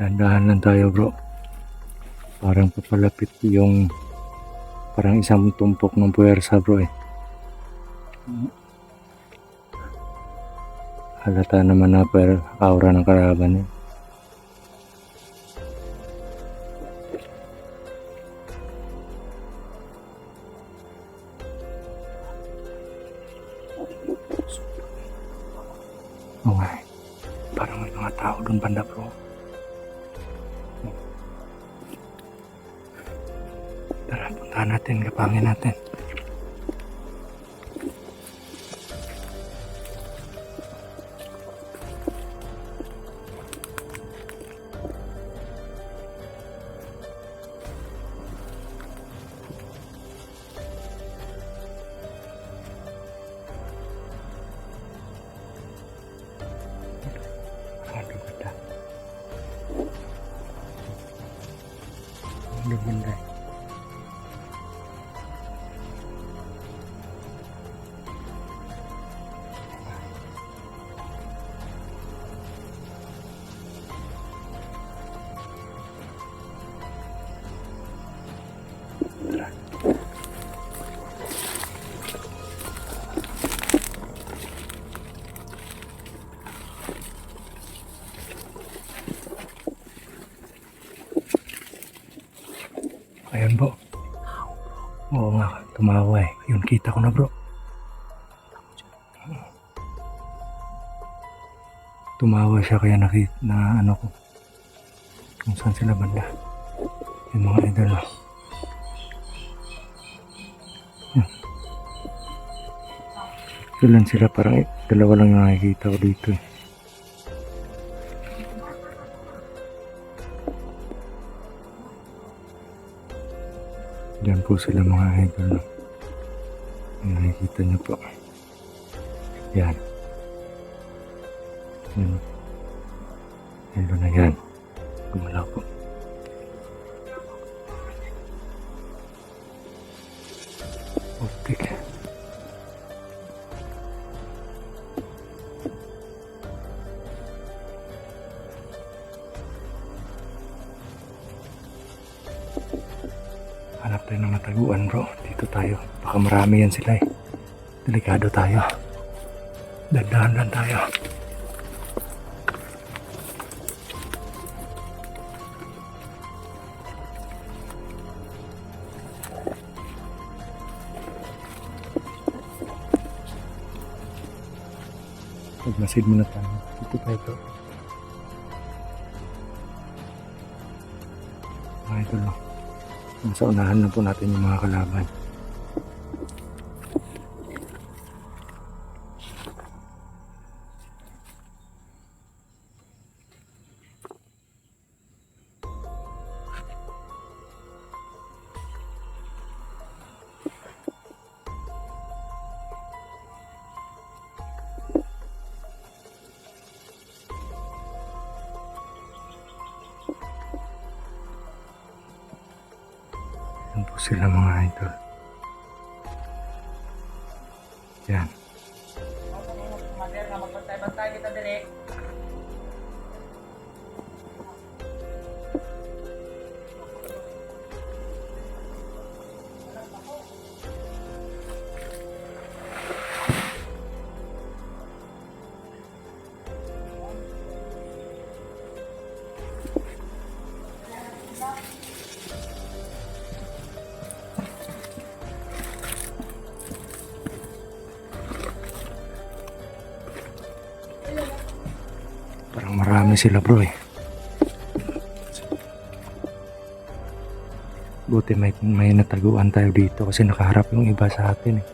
Dahan-dahan lang tayo bro. Parang papalapit yung parang isang tumpok ng puwersa bro eh. Halata naman na aura ng kalaban eh. Okay. Parang may mga tao doon banda bro. Tara, puntahan natin, kapangin natin. Aduh, ganda. Aduh, ganda. Ayan bro. Oo nga, tumawa eh. Yun, kita ko na bro. Tumawa siya kaya nakita na ano ko. Kung saan sila banda. Yung mga idol. Yan. Ilan sila, parang dalawa lang yung nakikita ko dito eh. Diyan po sila mga idol. Nakikita niyo po. Yan. Yan. Idol na yan. Gumalaw po. Okay. Hanap tayo ng mataguan bro. Dito tayo. Baka marami yan sila eh. Delikado tayo. Dandahan lang tayo. Pagmasid muna tayo. Dito tayo bro. Ito lang. Nasa unahan na po natin yung mga kalaban. Yan po sila mga idol. Yan. Magbantay kita direct. Parang marami sila bro eh. Buti may nataguan tayo dito kasi nakaharap yung iba sa atin eh.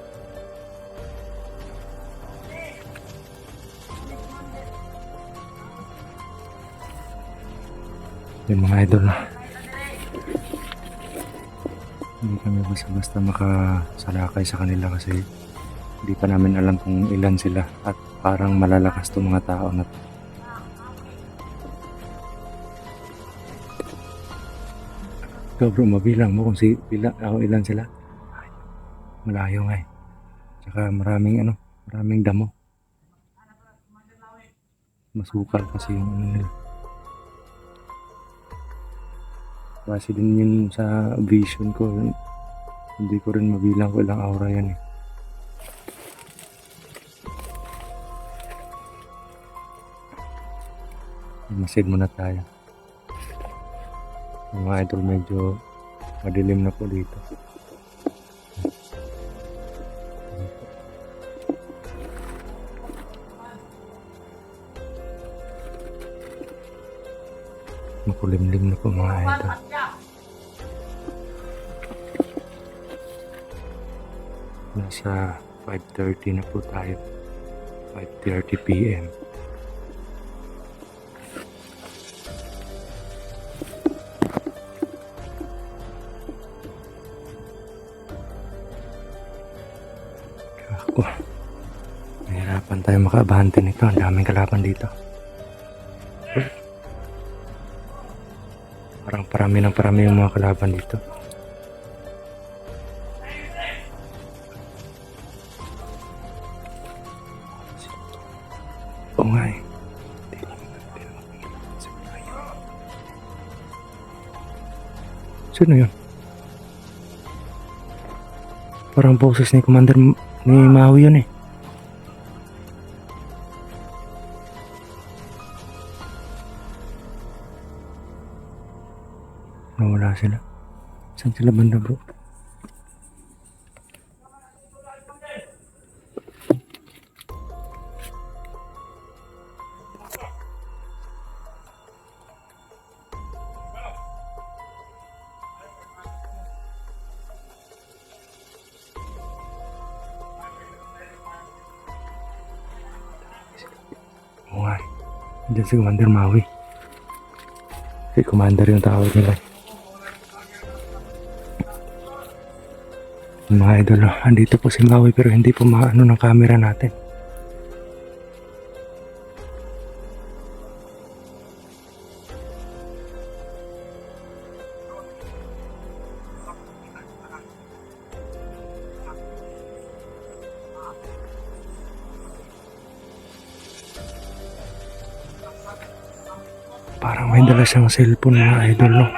Yung mga idol na. Hindi kami basta-basta makasalakay sa kanila kasi hindi pa namin alam kung ilan sila at parang malalakas itong mga tao na to. Ikaw bro, mabilang mo kung ilan sila. Malayo nga eh. Tsaka maraming damo. Masukal kasi yung ano nila. Base din yun sa vision ko. Hindi ko rin mabilang ko ilang aura yan eh. Masid muna tayo. Mga idol, medyo madilim na po dito. Makulimlim na po mga idol. Nasa 5:30 na po tayo. 5:30 PM. Ako, nahirapan tayo makaabante nito. Ang daming kalaban dito. Parang parami yung mga kalaban dito. Oo nga eh. Sino yun? Parang boses ni Commander ni Maui yun eh. Nawala sila. Saan sila banda bro? Oo nga. Diyan si Commander Maui. Si Commander yung tawag nila. Mga idol, andito po si Maui pero hindi po maano ng camera natin. Parang may dala siyang cellphone mga idol, no?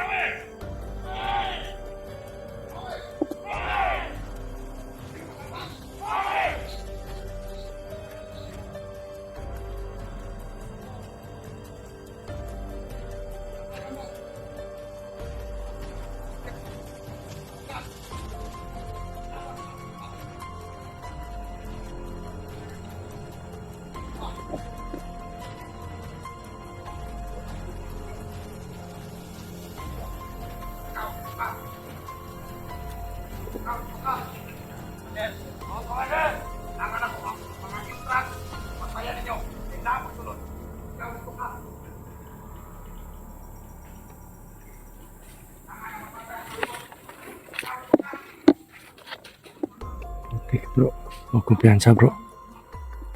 Okay bro, huwag kumpiyansa bro.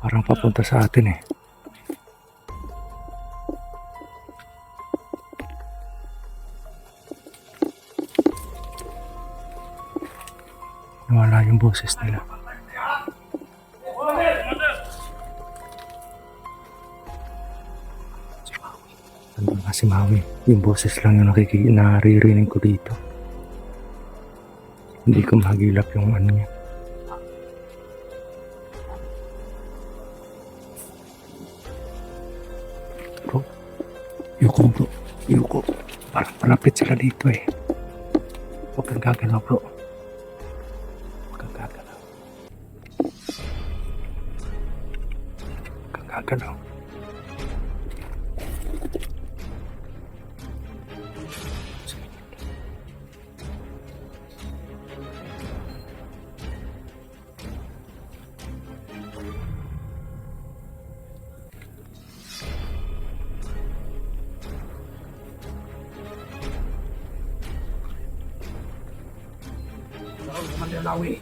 Parang papunta sa atin eh. Nawala yung boses nila. Ano nga si Maui? Yung boses lang yung naririnig ko dito. Hindi ko mahagilap yung ano niya. Bro, yuko bro. Yuko. Parang malapit sila dito eh. Huwag kang gagalaw bro. Huwag kang gagalaw. Huwag kang gagalaw. Commander Lawi,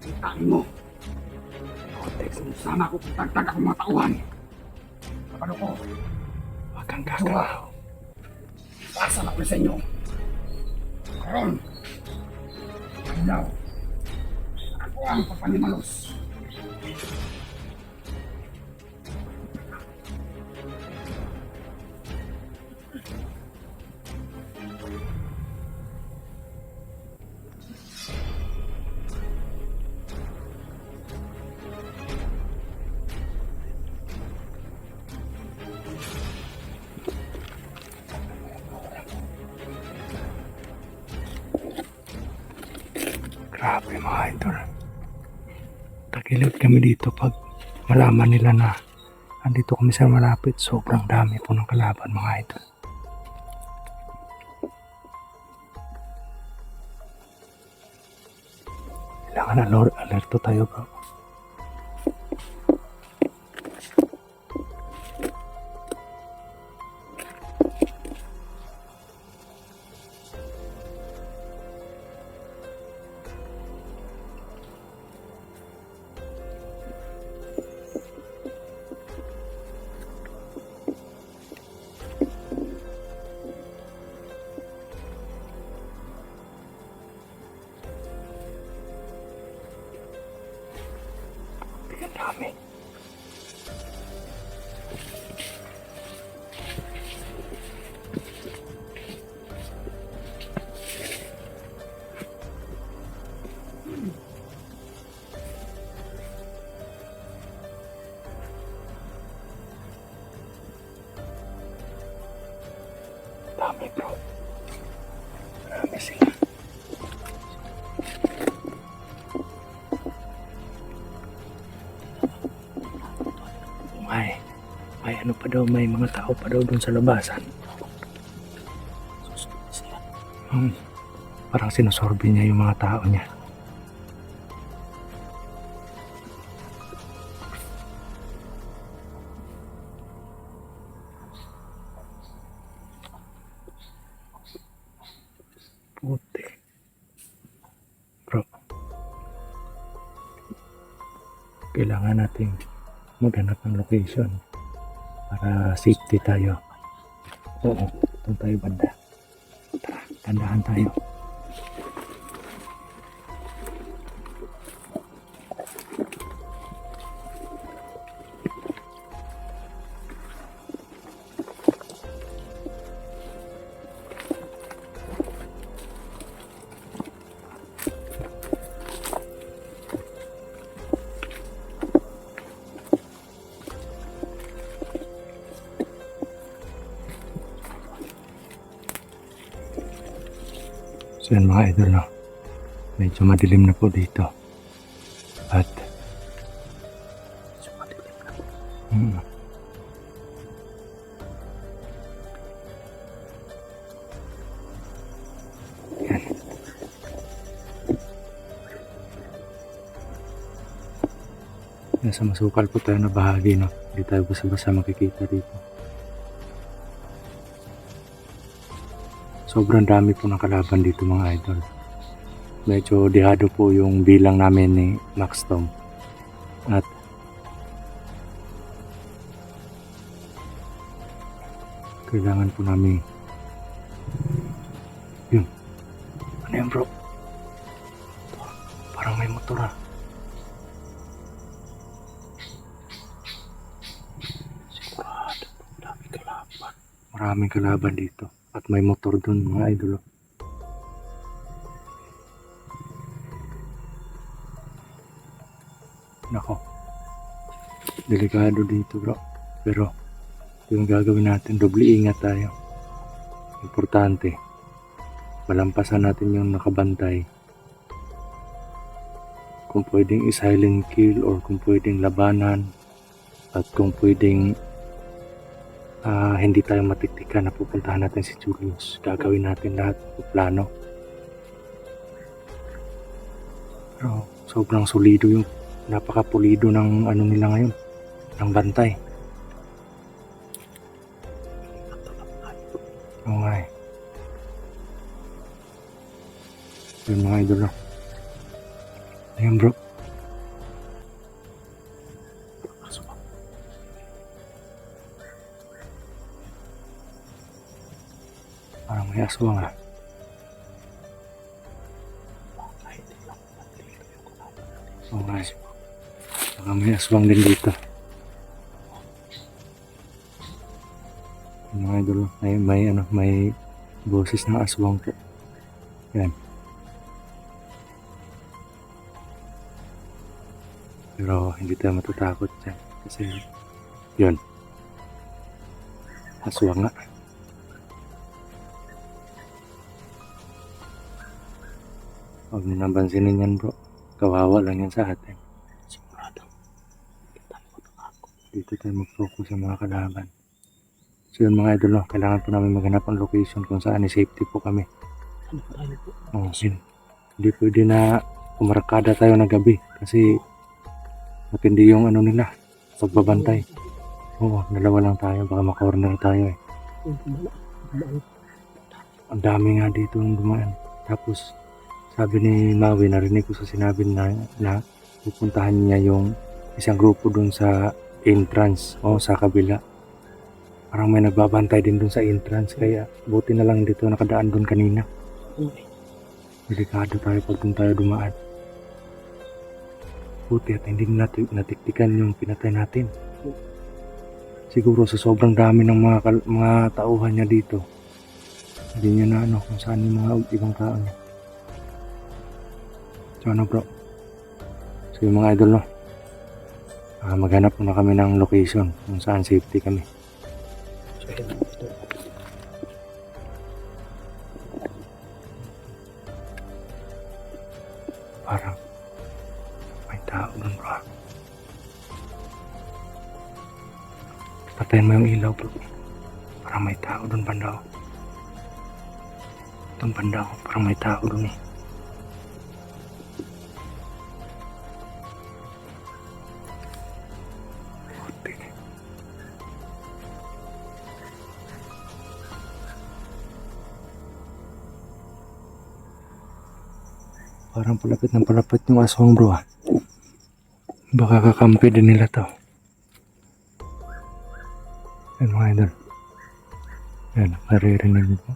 kitain mo. Text mo sana ako kung tagtag akong mga tauhan. Kapano ko, Huwag kang gagalaw. pasa na ko sa inyo. Karon, ayaw. Ako ang papanimalos. Tagilid kami dito pag malaman nila na andito kami sa malapit. Sobrang dami po ng kalaban mga idol. Kailangan alerto tayo bro. Tingnan dami. Dami bro. Marami sila. May ano pa daw, may mga tao pa daw dun sa labasan. Parang sinusorbe niya yung mga tao niya. Puti. Bro. Kailangan natin maghanap ng location para safety tayo. Oo, doon tayo banda. Tara, tandahan tayo. So yan mga idol, no? Medyo madilim na po dito. At medyo madilim na. Yan. Nasa masukal po tayo na bahagi, no? Hindi tayo basa-basa makikita dito. Sobrang dami po ng kalaban dito mga idol. Medyo dihado po yung bilang namin ni Max Tom. At kailangan po namin yun. Ano yan bro? Parang may motor ah. Sigurado. Daming kalaban. Maraming kalaban dito. At may motor dun mga idol. Nako. Delikado dito bro. Pero yung gagawin natin, doble ingat tayo. Importante. Malampasan natin yung nakabantay. Kung pwedeng i-silent kill or kung pwedeng labanan. At kung pwedeng hindi tayo matiktikan na pupuntahan natin si Julius. Gagawin natin lahat ng plano. Pero sobrang solido yung napaka-pulido ng ano nila ngayon. Ng bantay. Oo nga eh. Yun mga idol. Ayun bro. Parang may aswang ah. Oo nga eh. Baka may aswang din dito. Mga idol, may boses ng aswang po. Yan. Pero hindi tayo matatakot dyan. Kasi yun. Aswang nga. Huwag nyo nabansinin yan bro. Kawawa lang yan sa atin. dito tayo mag-focus sa mga kalaban. So yun mga idol, no? Kailangan po namin maghanap ng location kung saan safety po kami. Ano pa tayo po? Oh, hindi pwede na umarakada tayo ng gabi kasi matindi yung ano nila, pagbabantay. Oo, dalawa lang tayo, baka makorner tayo eh. Ang dami nga dito ng dumaan. Tapos sabi ni Maui, narinig ko sa sinabi na pupuntahan niya yung isang grupo dun sa entrance o sa kabila. Parang may nagbabantay din dun sa entrance, kaya buti na lang dito nakadaan dun kanina. Delikado tayo pag dun tayo dumaan. Buti at hindi natiktikan yung pinatay natin. Siguro sa sobrang dami ng mga tauhan niya dito, hindi niya na ano kung saan yung mga ibang tao niya. So ano bro? So yung mga idol, no? Maghanap muna kami ng location kung saan safety kami. So, ito. Parang may tao dun bro. Patayin mo yung ilaw bro. Parang may tao dun banda. Itong banda ko, parang may tao dun eh. Putik. Parang palapit ng palapit yung aswang bro ah. Baka kakampi din nila to. Yan mga idol. Yan, naririnig mo.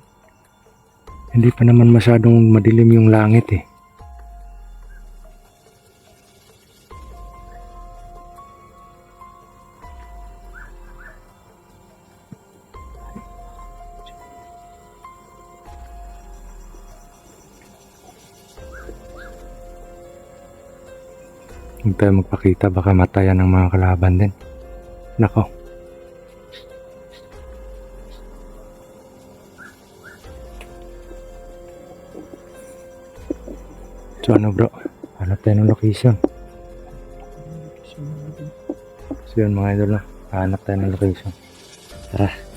Hindi pa naman masyadong madilim yung langit eh. Huwag tayo magpakita, baka matayan ng mga kalaban din. Nako. So ano bro, hanap tayo ng location. So yun mga idol, hanap tayo ng location. Tara.